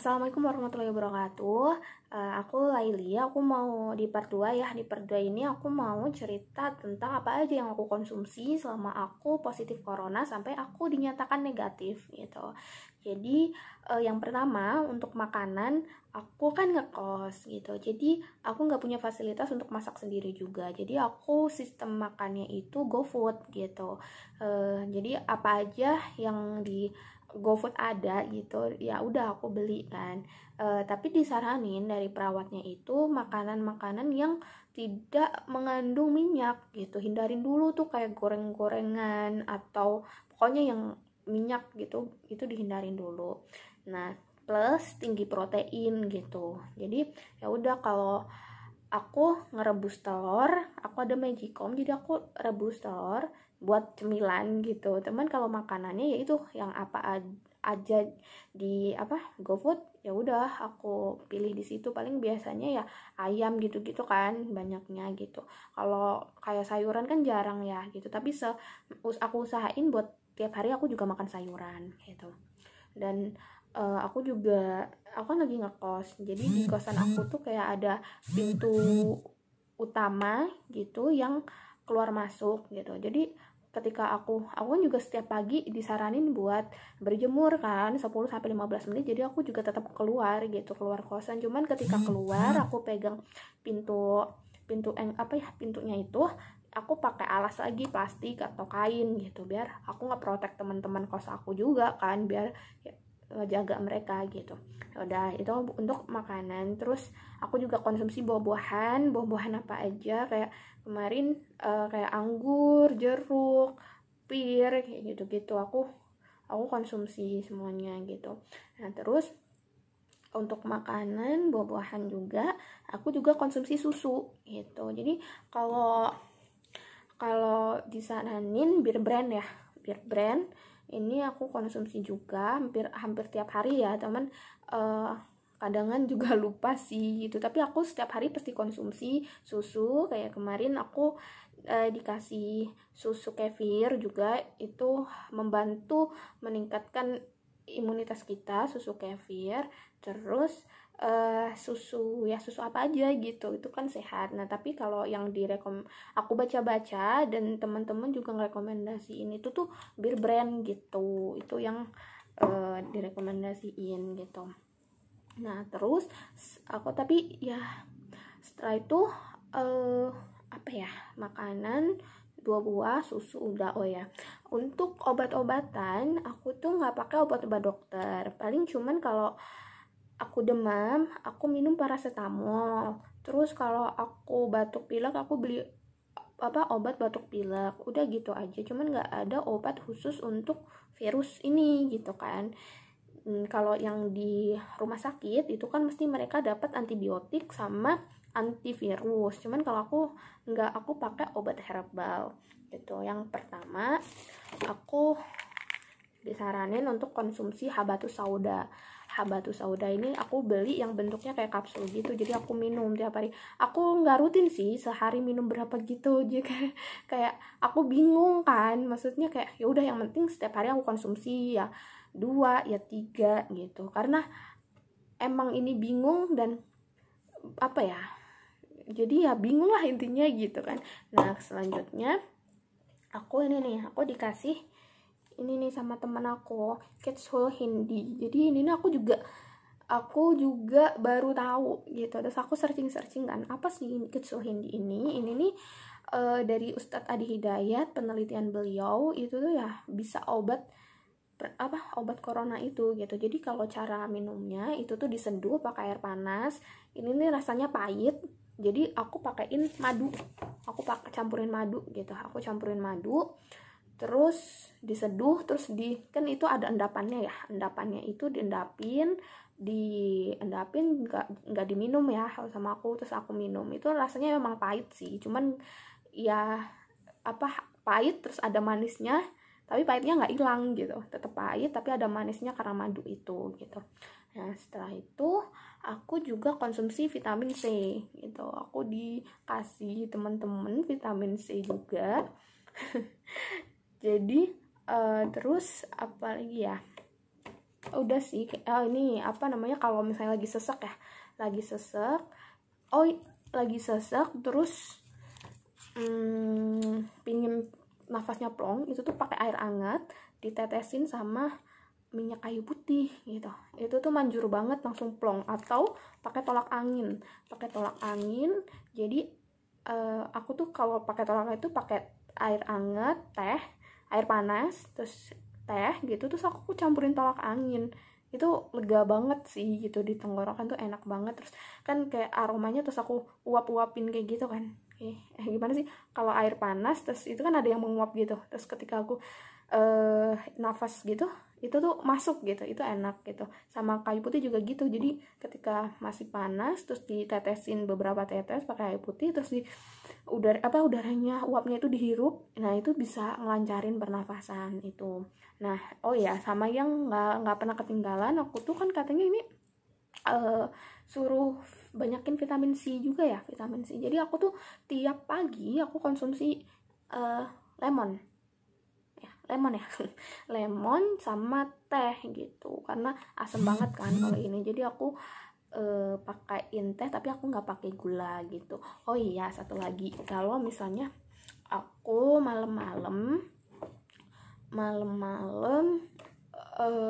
Assalamualaikum warahmatullahi wabarakatuh. Aku Laili, aku mau di part 2 ya. Di part 2 ini aku mau cerita tentang apa aja yang aku konsumsi selama aku positif corona sampai aku dinyatakan negatif gitu. Jadi yang pertama untuk makanan, aku kan ngekos gitu. Jadi aku nggak punya fasilitas untuk masak sendiri juga. Jadi aku sistem makannya itu GoFood gitu. Jadi apa aja yang di GoFood ada gitu, ya udah aku beli kan. Tapi disaranin dari perawatnya itu makanan-makanan yang tidak mengandung minyak gitu. Hindarin dulu tuh kayak goreng-gorengan atau pokoknya yang minyak gitu, itu dihindarin dulu. Nah, plus tinggi protein gitu. Jadi ya udah kalau aku ngerebus telur, aku ada magicom, jadi aku rebus telur buat cemilan gitu. Teman kalau makanannya yaitu yang apa aja di GoFood, ya udah aku pilih di situ. Paling biasanya ya ayam gitu-gitu kan banyaknya gitu. Kalau kayak sayuran kan jarang ya gitu. Tapi aku usahain buat tiap hari aku juga makan sayuran gitu. Dan aku kan lagi ngekos, jadi di kosan aku tuh kayak ada pintu utama gitu yang keluar masuk gitu. Jadi ketika aku kan juga setiap pagi disaranin buat berjemur kan 10-15 menit, jadi aku juga tetap keluar gitu, keluar kosan. Cuman ketika keluar aku pegang pintu pintunya itu aku pakai alas lagi, plastik atau kain gitu, biar aku nggak protek teman-teman kos aku juga kan, biar ya, ngejaga mereka gitu. Udah itu untuk makanan. Terus aku juga konsumsi buah-buahan apa aja, kayak kemarin kayak anggur, jeruk, pir, kayak gitu-gitu aku konsumsi semuanya gitu. Nah terus untuk makanan buah-buahan juga aku juga konsumsi susu gitu. Jadi kalau disaranin bir brand ini aku konsumsi juga hampir tiap hari ya teman. Kadangan juga lupa sih gitu, tapi aku setiap hari pasti konsumsi susu. Kayak kemarin aku dikasih susu kefir juga, itu membantu meningkatkan imunitas kita, susu kefir. Terus susu apa aja gitu, itu kan sehat. Nah tapi kalau yang aku baca-baca dan teman-teman juga ngerekomendasiin itu tuh bir brand gitu, itu yang direkomendasiin gitu. Nah terus tapi ya setelah itu makanan, 2 buah, susu udah. Oh ya, untuk obat-obatan aku tuh nggak pakai obat-obat dokter. Paling cuman kalau aku demam aku minum paracetamol. Terus kalau aku batuk pilek aku beli obat batuk pilek, udah gitu aja. Cuman nggak ada obat khusus untuk virus ini gitu kan. Kalau yang di rumah sakit itu kan mesti mereka dapat antibiotik sama antivirus. Cuman kalau aku nggak, aku pakai obat herbal gitu. Yang pertama aku disaranin untuk konsumsi habatus sauda. Habatus sauda ini aku beli yang bentuknya kayak kapsul gitu, jadi aku minum tiap hari. Aku nggak rutin sih sehari minum berapa gitu, jadi kayak aku bingung kan, maksudnya kayak ya udah yang penting setiap hari aku konsumsi ya 2 ya 3 gitu, karena emang ini bingung dan jadi ya bingung lah intinya gitu kan. Nah selanjutnya aku dikasih ini nih sama teman aku, Capsule Hindi. Jadi ini aku juga baru tahu gitu. Terus aku searching kan, apa sih Capsule Hindi ini? Ini nih dari Ustadz Adi Hidayat, penelitian beliau itu tuh ya bisa obat corona itu gitu. Jadi kalau cara minumnya itu tuh diseduh pakai air panas. Ini nih rasanya pahit. Jadi aku pakein madu. Campurin madu gitu. Aku campurin madu. Terus diseduh, terus kan itu ada endapannya ya, endapannya itu diendapin nggak diminum ya sama aku. Terus aku minum, itu rasanya memang pahit sih, cuman ya pahit terus ada manisnya, tapi pahitnya nggak hilang gitu, tetap pahit tapi ada manisnya karena madu itu gitu. Nah setelah itu aku juga konsumsi vitamin C gitu, aku dikasih teman-teman vitamin C juga. Jadi terus apa lagi ya, udah sih. Ini apa namanya, kalau misalnya lagi sesek ya, lagi sesek terus pingin nafasnya plong, itu tuh pakai air hangat ditetesin sama minyak kayu putih gitu, itu tuh manjur banget, langsung plong. Atau pakai tolak angin, jadi aku tuh kalau pakai tolak itu pakai air hangat, air panas, terus teh gitu, terus aku campurin tolak angin, itu lega banget sih gitu, di tenggorokan tuh enak banget. Terus kan kayak aromanya, terus aku uap-uapin kayak gitu kan, gimana sih kalau air panas terus itu kan ada yang menguap gitu, terus ketika aku nafas gitu, itu tuh masuk gitu, itu enak gitu. Sama kayu putih juga gitu, jadi ketika masih panas terus ditetesin beberapa tetes pakai kayu putih, terus di udaranya, uapnya itu dihirup, nah itu bisa ngelancarin pernafasan itu. Nah, oh ya, sama yang nggak pernah ketinggalan, aku tuh kan katanya ini suruh banyakin vitamin C juga ya, vitamin C. Jadi aku tuh tiap pagi aku konsumsi lemon ya lemon sama teh gitu, karena asem banget kan kalau ini. Jadi aku pakaiin teh, tapi aku nggak pakai gula gitu. Oh iya, satu lagi, kalau misalnya aku malam-malam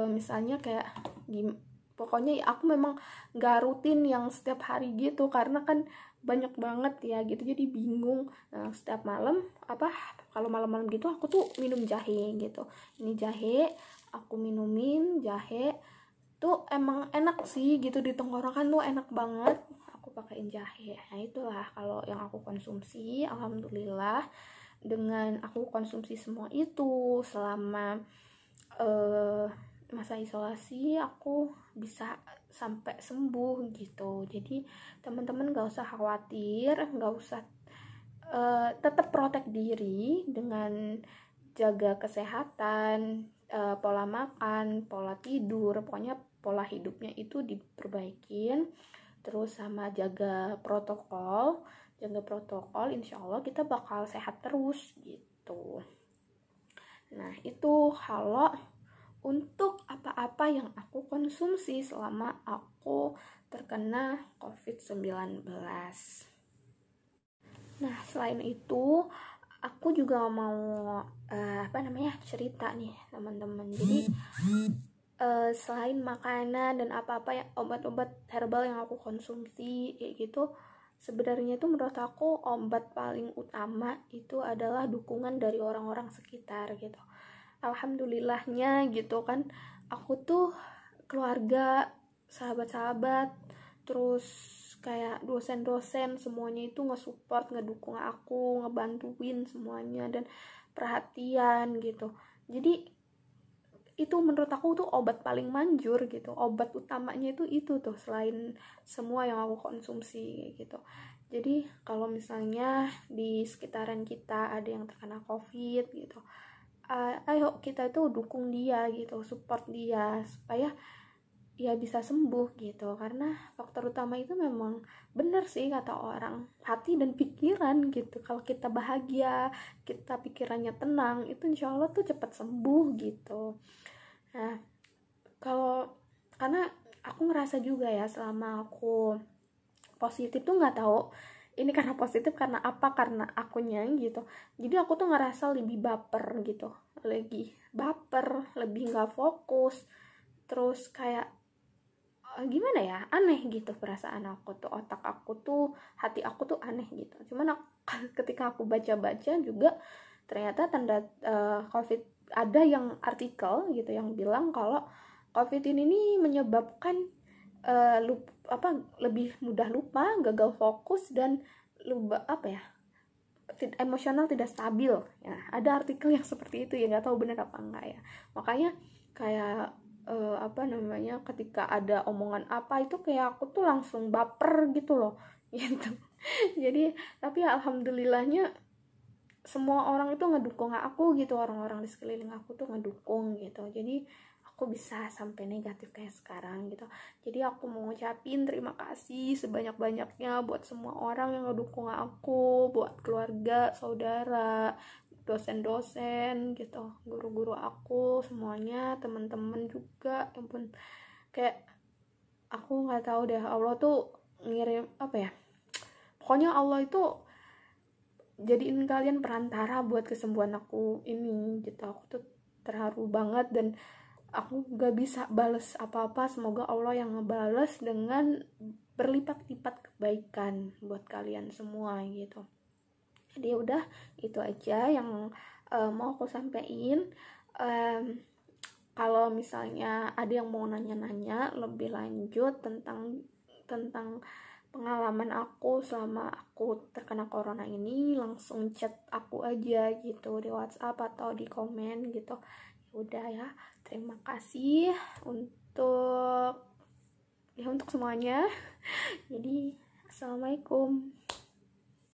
misalnya kayak pokoknya aku memang nggak rutin yang setiap hari gitu, karena kan banyak banget ya gitu, jadi bingung. Nah, setiap malam kalau malam-malam gitu aku tuh minum jahe gitu. Ini jahe, aku minumin jahe tuh emang enak sih gitu, di tenggorokan tuh enak banget, aku pakein jahe. Nah, itulah kalau yang aku konsumsi. Alhamdulillah, dengan aku konsumsi semua itu selama masa isolasi, aku bisa sampai sembuh gitu. Jadi teman-teman gak usah khawatir, gak usah, tetap protek diri dengan jaga kesehatan, pola makan, pola tidur, pokoknya pola hidupnya itu diperbaikin, terus sama jaga protokol, insya Allah kita bakal sehat terus gitu. Nah, itu kalau untuk apa-apa yang aku konsumsi selama aku terkena COVID-19. Nah, selain itu aku juga mau cerita nih teman-teman. Jadi selain makanan dan apa-apa yang obat-obat herbal yang aku konsumsi kayak gitu, sebenarnya itu menurut aku obat paling utama itu adalah dukungan dari orang-orang sekitar gitu. Alhamdulillahnya gitu kan, aku tuh keluarga, sahabat-sahabat, terus kayak dosen-dosen semuanya itu nge-support, ngedukung aku, ngebantuin semuanya, dan perhatian gitu. Jadi itu menurut aku tuh obat paling manjur gitu, obat utamanya itu tuh, selain semua yang aku konsumsi gitu. Jadi kalau misalnya di sekitaran kita ada yang terkena COVID gitu, ayo kita itu dukung dia gitu, support dia supaya ya bisa sembuh gitu. Karena faktor utama itu memang benar sih kata orang, hati dan pikiran gitu. Kalau kita bahagia, kita pikirannya tenang, itu insya Allah tuh cepat sembuh gitu. Nah, karena aku ngerasa juga ya, selama aku positif tuh nggak tahu ini karena positif karena apa, karena akunya gitu. Jadi aku tuh ngerasa lebih baper gitu, lebih nggak fokus, terus kayak gimana ya, aneh gitu perasaan aku tuh, otak aku tuh, hati aku tuh aneh gitu. Cuman ketika aku baca-baca juga, ternyata tanda COVID, ada yang artikel gitu yang bilang kalau COVID ini menyebabkan lebih mudah lupa, gagal fokus, dan emosional tidak stabil ya. Ada artikel yang seperti itu ya, nggak tahu benar apa enggak ya. Makanya kayak ketika ada omongan apa itu kayak aku tuh langsung baper gitu loh gitu. Jadi tapi alhamdulillahnya semua orang itu ngedukung aku gitu, orang-orang di sekeliling aku tuh ngedukung gitu. Jadi aku bisa sampai negatif kayak sekarang gitu. Jadi aku mau ngucapin terima kasih sebanyak-banyaknya buat semua orang yang ngedukung aku, buat keluarga, saudara, dosen-dosen gitu, guru-guru aku semuanya, teman-teman juga. Ya ampun, kayak aku nggak tahu deh, Allah tuh ngirim apa ya, pokoknya Allah itu jadiin kalian perantara buat kesembuhan aku ini gitu. Aku tuh terharu banget dan aku gak bisa bales apa-apa. Semoga Allah yang ngebales dengan berlipat-lipat kebaikan buat kalian semua gitu. Jadi udah itu aja yang mau aku sampaikan. Kalau misalnya ada yang mau nanya-nanya lebih lanjut tentang pengalaman aku selama aku terkena corona ini, langsung chat aku aja gitu di WhatsApp atau di komen gitu. Udah ya, terima kasih untuk semuanya. Jadi assalamualaikum.